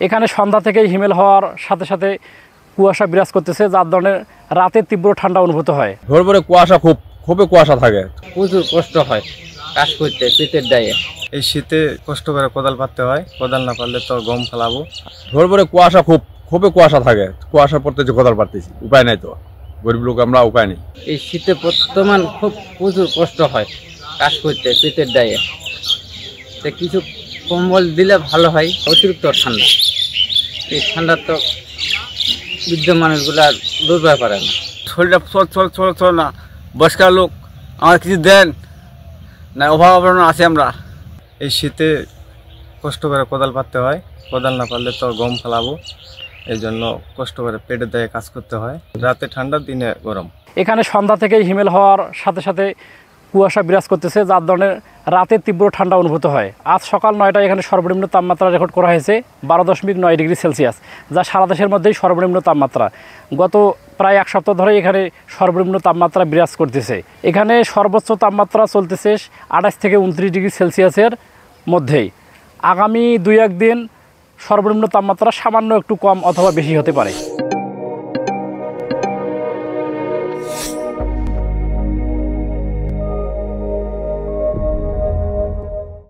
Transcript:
এখানে সন্ধ্যা থেকেই হিমেল হওয়ার সাথে সাথে কুয়াশা বিরাজ করতেছে, যার কারণে রাতে তীব্র ঠান্ডা অনুভূত হয়। ভোর ভোরে কুয়াশা খুবই কুয়াশা থাকে, প্রচুর কষ্ট হয় কাজ করতে শীতের দায়ে। এই শীতে কষ্ট করে কোদাল পাততে হয়, কোদাল না পারলে তো গম ফেলাবো। ভোর ভোরে কুয়াশা খুবই কুয়াশা থাকে, কুয়াশা পড়তে যে কোদাল পারতেছি, উপায় নাই তো, গরিব লোক আমরা, উপায় নেই। এই শীতে বর্তমান প্রচুর কষ্ট হয় কাজ করতে শীতের দায়ে। কিছু কম্বল দিলে ভালো হয়, অতিরিক্ত ঠান্ডা, এই ঠান্ডা তো বৃদ্ধ মানুষগুলো আর দৌড়তে পারে না। শরীরটা চল না, বয়স্কার লোক আমার কিছু দেন না, অভাব আছে আমরা। এই শীতে কষ্ট করে কোদাল পাততে হয়, কোদাল না পারলে তো গম ফেলাবো, এই জন্য কষ্ট করে পেটের দায়ে কাজ করতে হয়। রাতে ঠান্ডা, দিনে গরম। এখানে সন্ধ্যা থেকেই হিমেল হওয়ার সাথে সাথে কুয়াশা বিরাজ করতেছে, যার কারণে রাতে তীব্র ঠান্ডা অনুভূত হয়। আজ সকাল 9টায় এখানে সর্বনিম্ন তাপমাত্রা রেকর্ড করা হয়েছে 12.9 ডিগ্রি সেলসিয়াস, যা সারা দেশের মধ্যেই সর্বনিম্ন তাপমাত্রা। গত প্রায় এক সপ্তাহ ধরে এখানে সর্বনিম্ন তাপমাত্রা বিরাজ করতেছে। এখানে সর্বোচ্চ তাপমাত্রা চলতেছে 28 থেকে 29 ডিগ্রি সেলসিয়াসের মধ্যেই। আগামী 2-1 দিন সর্বনিম্ন তাপমাত্রা সামান্য একটু কম অথবা বেশি হতে পারে।